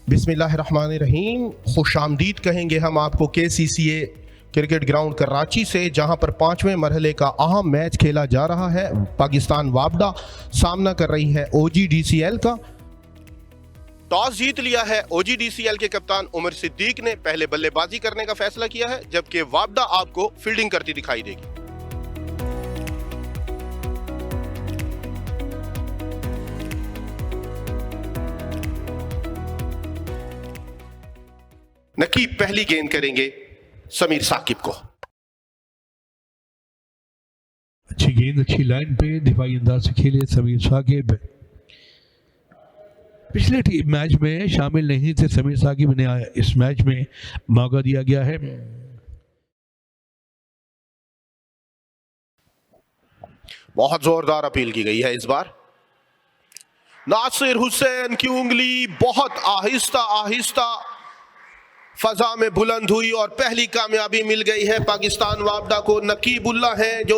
बिस्मिल्लाहिर्रहमानिर्रहीम। खुशामदीद कहेंगे हम आपको KCCA क्रिकेट ग्राउंड कराची से, जहां पर 5वें मरहले का अहम मैच खेला जा रहा है। पाकिस्तान वापडा सामना कर रही है OGDCL का। टॉस जीत लिया है OGDCL के कप्तान उमर सिद्दीक ने पहले बल्लेबाजी करने का फैसला किया है, जबकि वापडा आपको फील्डिंग करती दिखाई देगी। नकीब पहली गेंद करेंगे समीर साकिब को। अच्छी गेंद, अच्छी लाइन पे दिफाई अंदाज से खेले समीर साकिब। पिछले मैच में शामिल नहीं थे समीर साकिब ने, इस मैच में मौका दिया गया है। बहुत जोरदार अपील की गई है इस बार। नासिर हुसैन की उंगली बहुत आहिस्ता आहिस्ता फजा में बुलंद हुई और पहली कामयाबी मिल गई है पाकिस्तान वापडा को। नकीबुल्लाह हैं जो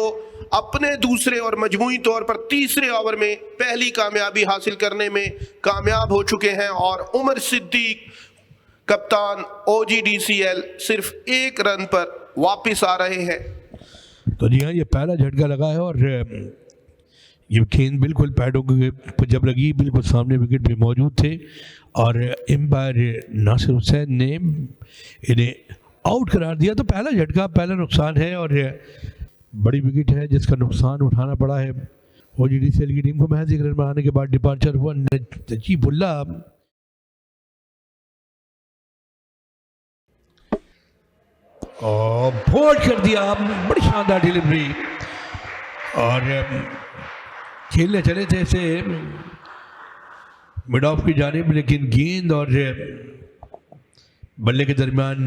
अपने दूसरे और मजमूई तौर पर तीसरे ओवर में पहली कामयाबी हासिल करने में कामयाब हो चुके हैं, और उमर सिद्दीक कप्तान OGDCL सिर्फ 1 रन पर वापस आ रहे हैं। तो जी हाँ, ये पहला झटका लगा है और ये गेंद बिल्कुल पैडों के जब लगी बिल्कुल सामने विकेट पे मौजूद थे, और एम्पायर नासिर हुसैन ने इन्हें आउट करार दिया। तो पहला झटका, पहला नुकसान है और बड़ी विकेट है जिसका नुकसान उठाना पड़ा है OGDCL की टीम को। महज 1 रन बनाने के बाद डिपार्चर हुआ नजीबुल्लाह। और बोल्ड कर दिया, बड़ी शानदार डिलीवरी, और खेलने चले थे इसे मिड ऑफ की जानिब, लेकिन गेंद और बल्ले के दरमियान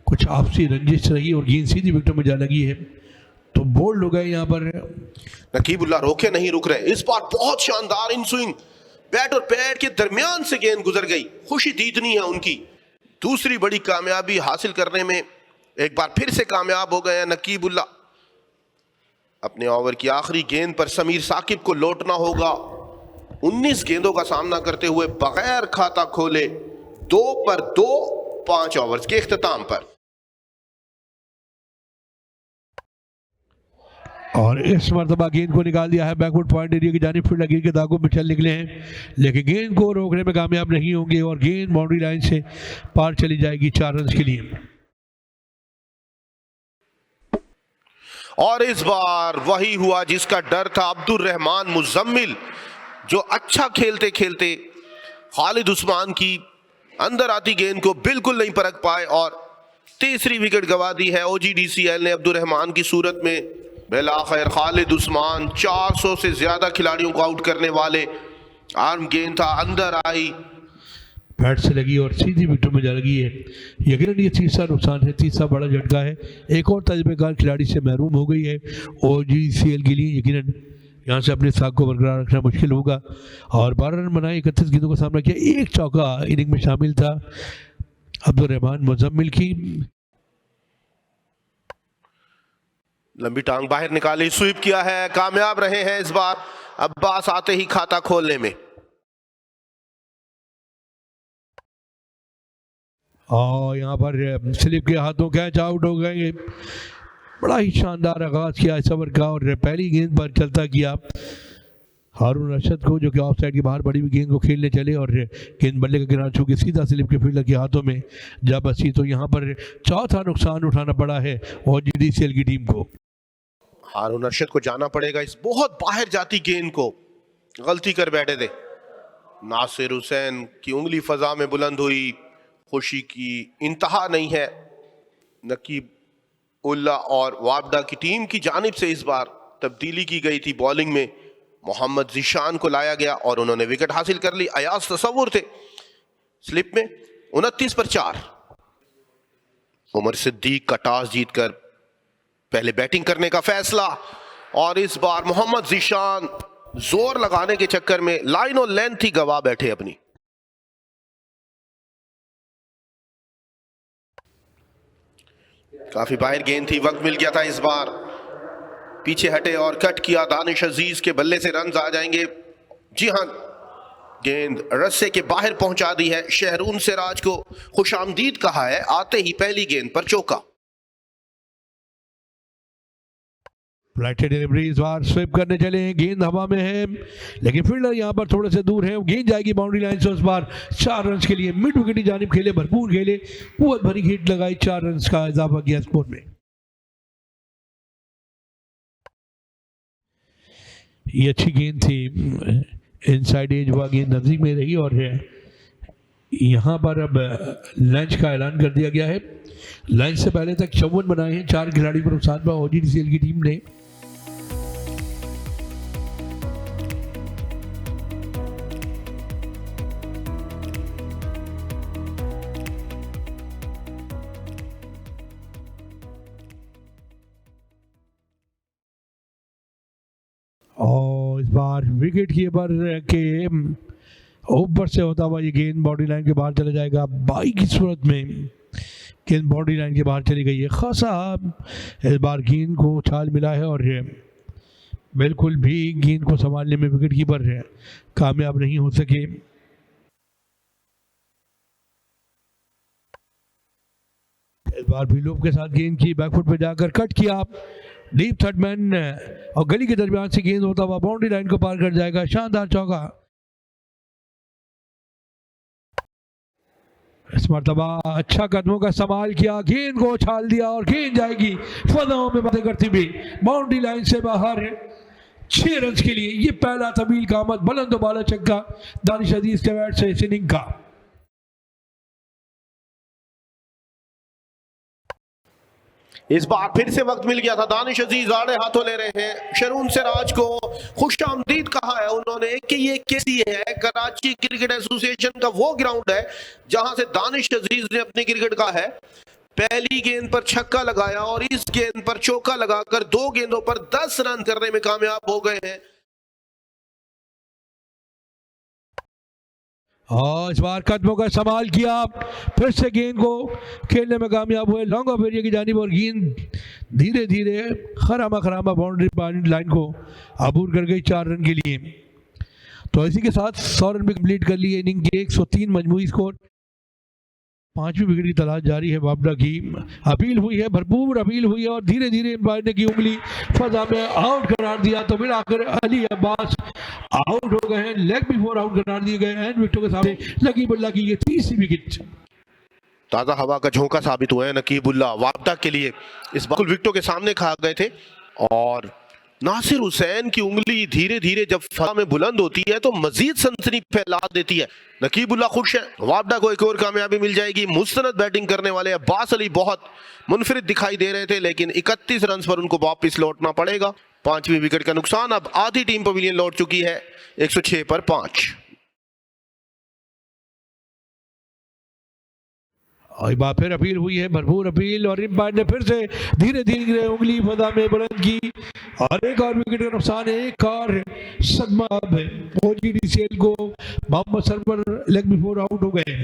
कुछ आपसी रंजिश रही और गेंद सीधी विकेटों में जा लगी है, तो बोल्ड हो गए यहाँ पर। नकीबुल्लाह रोके नहीं रुक रहे। इस बार बहुत शानदार इन स्विंग, बैट और पैड के दरमियान से गेंद गुजर गई। खुशी दीदनी है उनकी। दूसरी बड़ी कामयाबी हासिल करने में एक बार फिर से कामयाब हो गए हैं नकीबुल्लाह। अपने ओवर की आखिरी गेंद पर समीर साकिब को लौटना होगा। 19 गेंदों का सामना करते हुए बगैर खाता खोले 2 पर 2 5 ओवर्स के इख्तिताम पर। और इस मरतबा गेंद को निकाल दिया है बैकवर्ड पॉइंट एरिया की जानिब। फील्डर गेंद के दागों में चल निकले हैं, लेकिन गेंद को रोकने में कामयाब नहीं होंगे और गेंद बाउंड्री लाइन से पार चली जाएगी 4 रन के लिए। और इस बार वही हुआ जिसका डर था। अब्दुल रहमान मुजम्मिल जो अच्छा खेलते खेलते खालिद उस्मान की अंदर आती गेंद को बिल्कुल नहीं परख पाए और तीसरी विकेट गंवा दी है OGDCL ने अब्दुल रहमान की सूरत में। बिलाखिर खालिद उस्मान 400 से ज्यादा खिलाड़ियों को आउट करने वाले, आर्म गेंद था, अंदर आई, बैट से लगी और सीधी विकेटों में जा लगी है। यकीनन ये तीसरा नुकसान है, तीसरा बड़ा झटका है। एक और तजुर्बेकार खिलाड़ी से महरूम हो गई है OGDCL के लिए। यकीनन यहाँ से अपने साख को बरकरार रखना मुश्किल होगा। और 12 रन बनाए, 31 गेंदों का सामना किया, 1 चौका इनिंग में शामिल था अब्दुल रहमान मुजम्मिल की। लंबी टांग बाहर निकाली, स्वीप किया है, कामयाब रहे हैं इस बार अब्बास आते ही खाता खोलने में। और यहाँ पर स्लिप के हाथों कैच आउट हो गए। बड़ा ही शानदार आगाज किया इस ओवर का और पहली गेंद पर चलता किया हारून रशीद को, जो कि ऑफ साइड के बाहर बड़ी हुई गेंद को खेलने चले और गेंद बल्ले का किनारा छू के सीधा स्लिप के फील्डर के हाथों में जा बसी। तो यहाँ पर चौथा नुकसान उठाना पड़ा है OGDCL की टीम को। हारून रशीद को जाना पड़ेगा इस बहुत बाहर जाती गेंद को, गलती कर बैठे थे। नासिर हुसैन की उंगली फजा में बुलंद हुई, खुशी की इंतहा नहीं है। नकीब उल्लाह और वापडा की टीम की जानिब से इस बार तब्दीली की गई थी। बॉलिंग में मोहम्मद जीशान को लाया गया और उन्होंने विकेट हासिल कर ली। अयाज तसव्वुर थे स्लिप में 29 पर 4। उमर सिद्दीक का टॉस जीतकर पहले बैटिंग करने का फैसला, और इस बार मोहम्मद जीशान जोर लगाने के चक्कर में लाइन और लेंथ ही गवा बैठे अपनी। काफी बाहर गेंद थी, वक्त मिल गया था इस बार। पीछे हटे और कट किया दानिश अजीज के बल्ले से रन आ जाएंगे। जी हां, गेंद रस्से के बाहर पहुंचा दी है। शहरून सिराज को खुशामदीद कहा है, आते ही पहली गेंद पर चौका। फ्लाइट डिलीवरी इस बार स्विप करने चले हैं, गेंद हवा में है लेकिन फील्डर यहां पर थोड़े से दूर है। गेंद जाएगी बाउंड्री लाइन से उस बार। 4 रन के लिए मिड विकेट की जानिब खेले, भरपूर खेले, बहुत भरी हिट लगाई, 4 रन का इजाफा किया स्कोर में। ये अच्छी गेंद थी, इनसाइड एज हुआ, गेंद नजदीक में रही और यहाँ पर अब लंच का ऐलान कर दिया गया है। लंच से पहले तक 54 बनाए हैं 4 खिलाड़ी पर नुकसान पर OGDCL की टीम ने। और इस बार विकेट कीपर के ऊपर से होता हुआ ये गेंद बाउंड्री लाइन के बाहर चला जाएगा। 22 की सूरत में गेंद बाउंड्री लाइन के बाहर चली गई है। खासा इस बार गेंद को उछाल मिला है और बिल्कुल भी गेंद को संभालने में विकेट कीपर कामयाब नहीं हो सके। इस बार भी लूप के साथ गेंद की बैकफुट पे जाकर कट किया, डीप थर्ड मैन और गली के दरमियान से गेंद होता हुआ बाउंड्री लाइन को पार कर जाएगा। शानदार चौका। इस मरतबा अच्छा कदमों का इस्तेमाल किया, गेंद को उछाल दिया और गेंद जाएगी फजाओं में बातें करती हुई बाउंड्री लाइन से बाहर। 6 रन के लिए ये पहला तवील का आमद, बुलंद बाला छक्का दानिश अजीज के बैट से इस इनिंग का। इस बार फिर से वक्त मिल गया था, दानिश अजीज आड़े हाथों ले रहे हैं। शहरून सिराज को खुशामदीद कहा है उन्होंने कि ये कैसी है, कराची क्रिकेट एसोसिएशन का वो ग्राउंड है जहां से दानिश अजीज ने अपनी क्रिकेट का है। पहली गेंद पर छक्का लगाया और इस गेंद पर चौका लगाकर 2 गेंदों पर 10 रन करने में कामयाब हो गए हैं। और इस बार कदमों का इस्तेमाल किया, फिर से गेंद को खेलने में कामयाब हुए लॉन्ग ऑफ एरिया की जानिब और गेंद धीरे धीरे खरामा खरामा बाउंड्री लाइन को अबूर कर गई 4 रन के लिए। तो इसी के साथ 100 रन भी कंप्लीट कर लिए इनिंग के। 103 मजमूई स्कोर। 5वीं विकेट की तलाश जारी है। वापडा की अपील हुई है, भरपूर अपील हुई है और धीरे धीरे एम्पायर ने की उंगली फजा में आउट करार दिया। तो फिर आकर अली अब्बास आउट हो गए हैं, लेग बिफोर आउट करार दिए गए हैं विकेटों के सामने। नकीबुल्लाह की ये 30वीं विकेट। ताजा हवा का झोंका साबित हुआ है नकीबुल्लाह वापडा के लिए। इस बार विकेटों के सामने खा गए थे और नासिर हुसैन की उंगली धीरे धीरे जब फजा में बुलंद होती है तो मजीद सनसनी फैला देती है। नकीबुल्लाह खुश है, वापडा को एक और कामयाबी मिल जाएगी। मुस्तनद बैटिंग करने वाले अब्बास अली बहुत मुनफरिद दिखाई दे रहे थे लेकिन 31 रन पर उनको वापस लौटना पड़ेगा। 5वीं विकेट का नुकसान। अब आधी टीम पवेलियन लौट चुकी है 106 पर 5। और बार फिर अपील हुई है, भरपूर अपील और एम्पायर ने फिर से धीरे धीरे उंगली फजा में बुलंद की और एक और विकेट का नुकसान है। एक और सदमा OGDCL को। Mohammad Sarwar leg before out हो गए।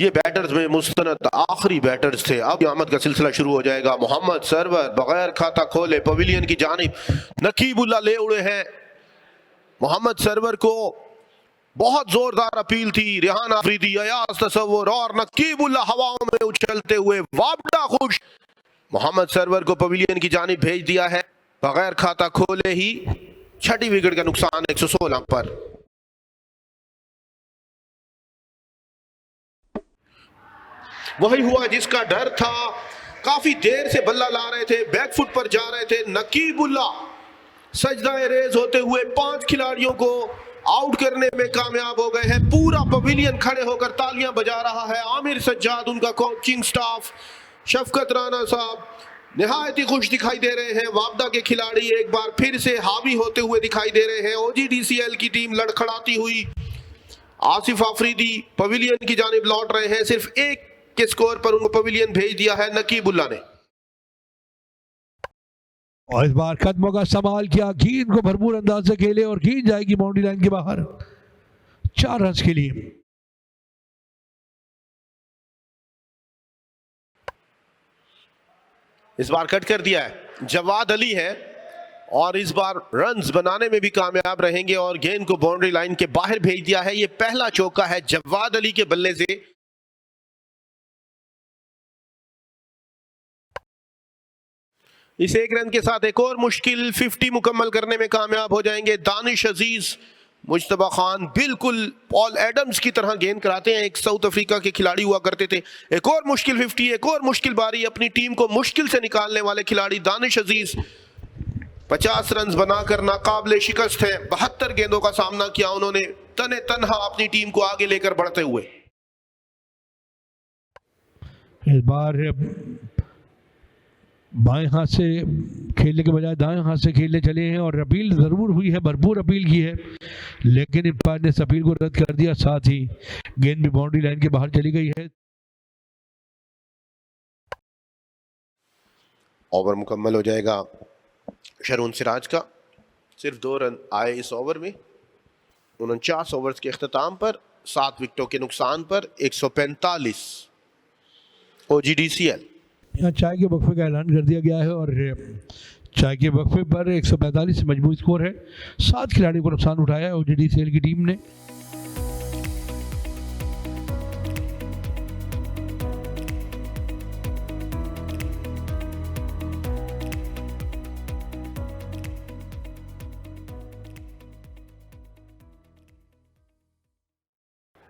ये बैटर्स में मुस्तनद आखिरी बैटर्स थे। अब आमद का सिलसिला शुरू हो जाएगा। मोहम्मद सरवर बगैर खाता खोले पवेलियन की जानिब नकीबुल्लाह ले उड़े हैं। मोहम्मद सरवर को बहुत जोरदार अपील थी। रेहान आफरीदी, अयाज तसव्वुर और नकीबुल्लाह हवाओं में उछलते हुए वापडा खुश। मोहम्मद सरवर को पवेलियन की जानिब भेज दिया है बगैर खाता खोले ही। 6ठी विकेट का नुकसान 116 पर। वही हुआ जिसका डर था। काफी देर से बल्ला ला रहे थे, बैकफुट पर जा रहे थे। नकीबुल्लाह सजदाए रेज होते हुए 5 खिलाड़ियों को आउट करने में कामयाब हो गए हैं। पूरा पवेलियन खड़े होकर तालियां बजा रहा है। आमिर सज्जाद, उनका कोचिंग स्टाफ, शफकत राना साहब निहायत ही खुश दिखाई दे रहे हैं। वापडा के खिलाड़ी एक बार फिर से हावी होते हुए दिखाई दे रहे हैं। OGDCL की टीम लड़खड़ाती हुई। आसिफ आफरीदी पवेलियन की जानिब लौट रहे हैं। सिर्फ 1 के स्कोर पर उनको पवेलियन भेज दिया है नकीबुल्लाह ने। और इस बार कदमों का इस्तेमाल किया, गेंद को भरपूर अंदाज से खेले और गेंद जाएगी बाउंड्री लाइन के बाहर 4 रन के लिए। इस बार कट कर दिया है। जवाद अली है और इस बार रन्स बनाने में भी कामयाब रहेंगे और गेंद को बाउंड्री लाइन के बाहर भेज दिया है। ये पहला चौका है जवाद अली के बल्ले से। इस एक रन के साथ एक और मुश्किल 50 मुकम्मल करने में कामयाब हो जाएंगे दानिश अजीज। मुश्तबा खान बिल्कुल पॉल एडम्स की तरह गेंद कराते हैं, एक साउथ अफ्रीका के खिलाड़ी हुआ करते थे। एक और मुश्किल 50, एक और मुश्किल बारी। अपनी टीम को मुश्किल से निकालने वाले खिलाड़ी दानिश अजीज 50 रन बनाकर नाकाबिले शिकस्त है। 72 गेंदों का सामना किया उन्होंने तने तनहा अपनी टीम को आगे लेकर बढ़ते हुए। इस बार बाएं हाथ से खेलने के बजाय दाएं हाथ से खेलने चले हैं और अपील ज़रूर हुई है, भरपूर अपील की है, लेकिन अंपायर ने इस अपील को रद्द कर दिया। साथ ही गेंद भी बाउंड्री लाइन के बाहर चली गई है। ओवर मुकम्मल हो जाएगा शरून सिराज का। सिर्फ 2 रन आए इस ओवर में। 49 ओवर्स के अख्ताम पर 7 विकेटों के नुकसान पर 145 OGDCL। यहाँ चाय के वक्फे का ऐलान कर दिया गया है और चाय के वक्फे पर 145 मजबूत स्कोर है। 7 खिलाड़ियों को नुकसान उठाया है OGDCL की टीम ने।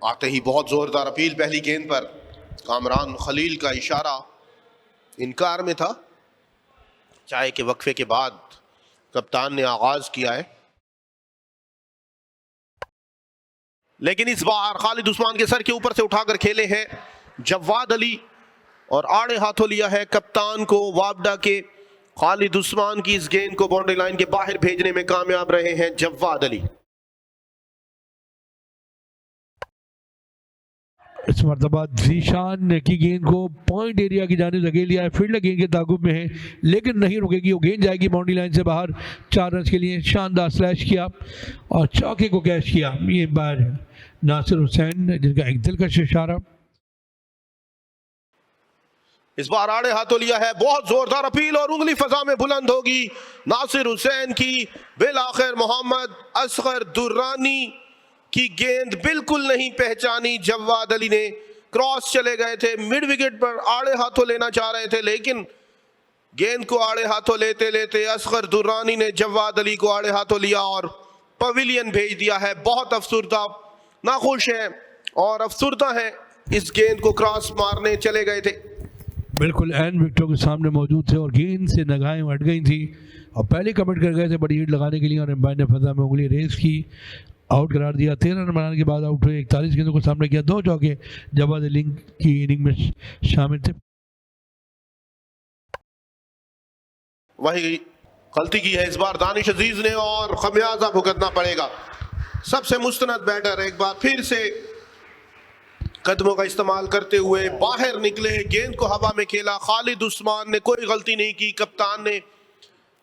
आते ही बहुत जोरदार अपील पहली गेंद पर। कामरान खलील का इशारा इनकार में था। चाय के वक्फे के बाद कप्तान ने आगाज किया है, लेकिन इस बार खालिद उस्मान के सर के ऊपर से उठाकर खेले हैं जवाद अली और आड़े हाथों लिया है कप्तान को वापडा के। खालिद उस्मान की इस गेंद को बाउंड्री लाइन के बाहर भेजने में कामयाब रहे हैं जवाद अली। इस मरतबा जीशान की गेंद को पॉइंट एरिया की जानिब धकेल लिया है। फील्डर गेंद के ताकुब में है लेकिन नहीं रुकेगी, वो गेंद जाएगी बाउंड्री लाइन से बाहर। 4 रन के लिए शानदार स्लैश किया और चौके को कैच किया। ये बार नासिर हुसैन जिनका एक दिलकश इशारा। इस बार आड़े हाथों लिया है, बहुत जोरदार अपील और उंगली फजा में बुलंद होगी नासिर हुसैन की। बिल आखिर मोहम्मद असगर दुर्रानी की गेंद बिल्कुल नहीं पहचानी जवाद अली ने। क्रॉस चले गए थे, मिड विकेट पर आड़े हाथों लेना चाह रहे थे, लेकिन गेंद को आड़े हाथों लेते लेते असगर दुर्रानी ने जवाद अली को आड़े हाथों लिया और पवेलियन भेज दिया है। बहुत अफसुर्दा, नाखुश हैं और अफसुर्दा हैं, इस गेंद को क्रॉस मारने चले गए थे। बिल्कुल एन विकेटों के सामने मौजूद थे और गेंद से नगाहें हट गई थी और पहले कमिट कर गए थे बड़ी हिट लगाने के लिए और एम्पायर ने फजा में उंगली रेस की, आउट करार दिया। 13 रन बनाने के बाद आउट हुए। 41 गेंदों को सामने किया। 2 चौके जवाद अली की इनिंग में शामिल थे। वही गलती की है इस बार दानिश अजीज ने और खमियाजा भुगतना पड़ेगा। सबसे मुस्तनद बैटर एक बार फिर से कदमों का इस्तेमाल करते हुए बाहर निकले, गेंद को हवा में खेला। खालिद उस्मान ने कोई गलती नहीं की, कप्तान ने।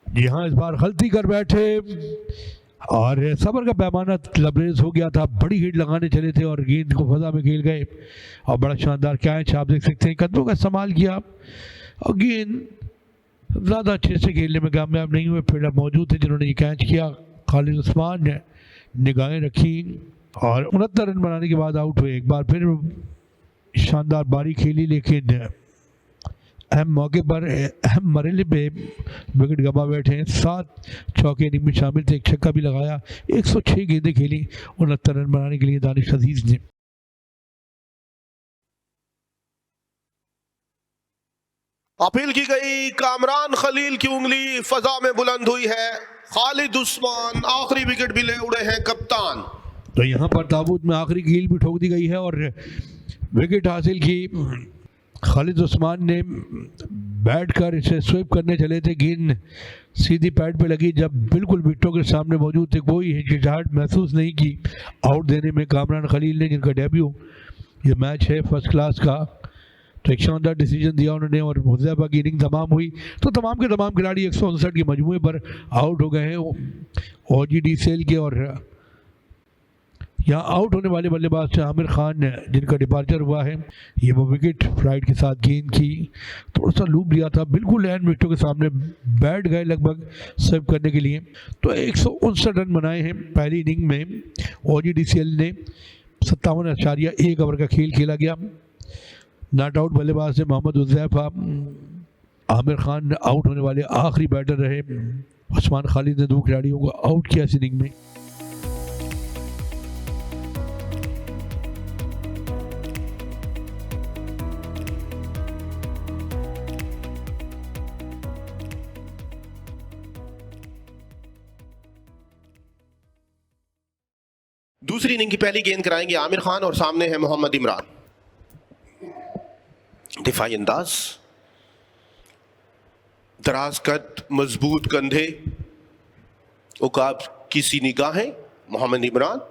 जी हाँ, इस बार गलती कर बैठे और सबर का पैमाना लबरेज हो गया था। बड़ी हिट लगाने चले थे और गेंद को फजा में खेल गए और बड़ा शानदार कैच आप देख सकते हैं। कदमों का इस्तेमाल किया और गेंद ज़्यादा अच्छे से खेलने में कामयाब नहीं हुए। फील्डर मौजूद थे जिन्होंने ये कैच किया। खालिद उस्मान ने निगाहें रखी और 69 रन बनाने के बाद आउट हुए। एक बार फिर शानदार बारी खेली, लेकिन अहम मौके पर अहम मरहले पे विकेट गंवा बैठे हैं। 7 चौके इनिंग में शामिल थे, एक छक्का भी लगाया। 106 गेंदें खेली 69 रन बनाने के लिए दानिश अजीज ने। अपील की गई, कामरान खलील की उंगली फजा में बुलंद हुई है। खालिद उस्मान आखिरी विकेट भी ले उड़े हैं कप्तान। तो यहाँ पर ताबूत में आखिरी कील भी ठोक दी गई है और विकेट हासिल की। खालिद उस्मान ने बैट कर इसे स्वीप करने चले थे, गेंद सीधी पैड पे लगी। जब बिल्कुल विकेटों के सामने मौजूद थे, कोई हिचकिचाहट महसूस नहीं की आउट देने में कामरान खलील ने, जिनका डेब्यू ये मैच है फर्स्ट क्लास का। तो एक शानदार डिसीजन दिया उन्होंने और हुज़ैफा की इनिंग तमाम हुई। तो तमाम के तमाम खिलाड़ी 159 के मजमूए पर आउट हो गए हैं OGDCL के और यहाँ आउट होने वाले बल्लेबाज थे आमिर खान जिनका डिपार्चर हुआ है। ये वो विकेट फ्लाइट के साथ गेंद की, थोड़ा सा लूप लिया था, बिल्कुल एन विकेटों के सामने बैठ गए लगभग सर्व करने के लिए। तो 159 रन बनाए हैं पहली इनिंग में। OGDCL ने 57.1 ओवर का खेल खेला गया। नॉट आउट बल्लेबाज थे मोहम्मद हुज़ैफा। आमिर खान आउट होने वाले आखिरी बैटर रहे। उस्मान खालिद ने 2 खिलाड़ियों को आउट किया इस इनिंग में। दूसरी इनिंग की पहली गेंद कराएंगे आमिर खान और सामने है मोहम्मद इमरान। दिफाई अंदाज, दराज कद, मजबूत कंधे, उकाब की सी निगाहें। Mohammad Imran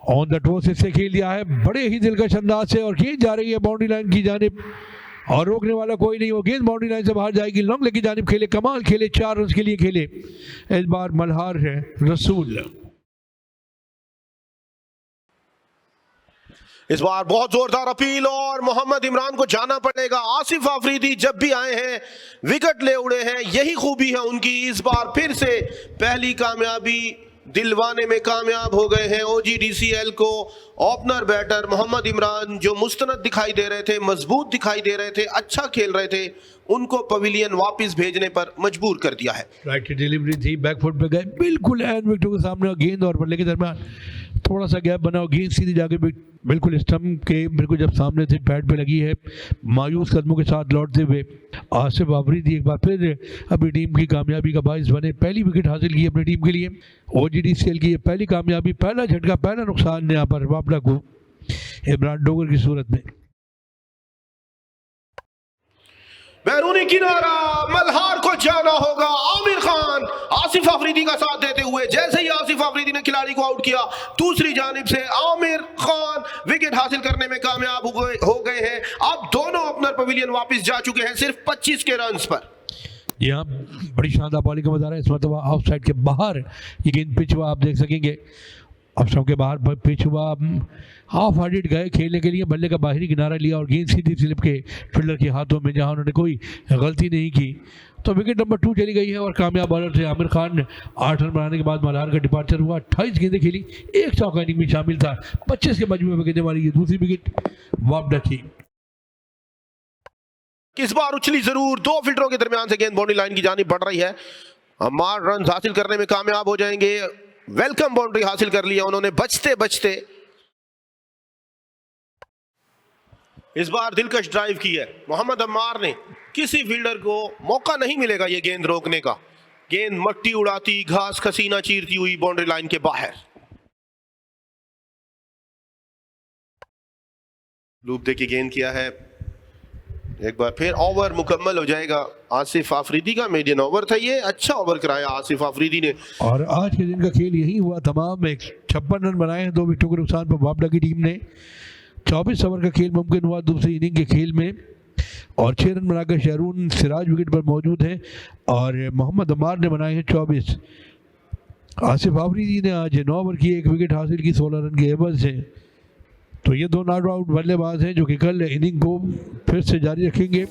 on the toe से खेल दिया है बड़े ही दिलकश अंदाज से और गेंद जा रही है बाउंड्री लाइन की जानिब और रोकने वाला कोई नहीं। वो गेंद बाउंड्री लाइन से बाहर जाएगी। लॉन्ग लेग की जानिब खेले, कमाल खेले, 4 रन के लिए खेले। इस बार मल्हार है रसूल। इस बार बहुत जोरदार अपील और मोहम्मद इमरान को जाना पड़ेगा। आसिफ आफरीदी जब भी आए हैं विकेट ले उड़े हैं, यही खूबी है उनकी। इस बार फिर से पहली कामयाबी दिलवाने में कामयाब हो गए हैं OGDCL को। ओपनर बैटर मोहम्मद इमरान जो मुस्तनद दिखाई दे रहे थे, मजबूत दिखाई दे रहे थे, अच्छा खेल रहे थे, उनको पवेलियन वापस भेजने पर मजबूर कर दिया है। राइट की डिलीवरी थी, बैकफुट पे गए, बिल्कुल एन विकेटों के सामने गेंद और बल्ले के दरमियान थोड़ा सा गैप बना और गेंद सीधी जाके बिल्कुल स्टंप के बिल्कुल जब सामने से पैड पे लगी है। मायूस कदमों के साथ लौटते हुए आसिफ आफरीदी एक बार फिर अपनी टीम की कामयाबी का बाइस बने। पहली विकेट हासिल की अपनी टीम के लिए। OGDCL की ये पहली कामयाबी, पहला झटका, पहला नुकसान यहाँ पर वापला को इमरान डोगर की सूरत में। बैरूनी किनारा, मल्हार को जाना होगा। आमिर खान आसिफ आफरीदी का साथ देते हुए, जैसे ही आसिफ आफरीदी ने खिलाड़ी को आउट किया, दूसरी जानिब से आमिर खान विकेट हासिल करने में कामयाब हो गए हैं। अब दोनों अपना पवेलियन वापस जा चुके हैं सिर्फ 25 के रन्स पर। यहाँ बड़ी शानदार बॉलिंग का मजा है। इस मतलब ऑफ साइड के बाहर ये गेंद पिच हुआ, आप देख सकेंगे ऑफ स्टंप के बाहर पिच हुआ। हाफ हार्टेड गए खेलने के लिए, बल्ले का बाहरी किनारा लिया और गेंद सीधी स्लिप के फील्डर के हाथों में, जहां उन्होंने कोई गलती नहीं की। तो विकेट नंबर 2 चली गई है और कामयाब बॉलर थे आमिर खान। 8 रन बनाने के बाद मल्हार का डिपार्चर हुआ। 28 गेंदें खेली, 1 चौका इनिंग में शामिल था। 25 के मजमूए में गेंदें मारी, ये दूसरी विकेट वापडा थी। इस बार उछली जरूर, 2 फील्डरों के दरमियान से गेंद बाउंड्री लाइन की जानिब बढ़ रही है। अम्मार रन हासिल करने में कामयाब हो जाएंगे। वेलकम बाउंड्री हासिल कर लिया उन्होंने बचते बचते। इस बार दिलकश ड्राइव की है मोहम्मद अम्मार ने। किसी फील्डर को मौका नहीं मिलेगा ये गेंद रोकने का। गेंद मट्टी उड़ाती, घास खसीना चीरती हुई बाउंड्री लाइन के बाहर। लूप दे की गेंद किया है। एक बार फिर ओवर मुकम्मल हो जाएगा आसिफ आफरीदी का। मीडियन ओवर था ये, अच्छा ओवर कराया आसिफ आफरीदी ने। और आज के दिन का खेल यही हुआ तमाम। 56 रन बनाए हैं 2 विकेटों के नुकसान पर वापडा की टीम ने। 24 ओवर का खेल मुमकिन हुआ दूसरी इनिंग के खेल में और 6 रन बनाकर शहरून सिराज विकेट पर मौजूद है और मोहम्मद अम्मार ने बनाए हैं 24। आसिफ आफरीदी ने आज 9 ओवर की 1 विकेट हासिल की 16 रन के एवज से। तो ये 2 नॉट आउट बल्लेबाज हैं जो कि कल इनिंग को फिर से जारी रखेंगे।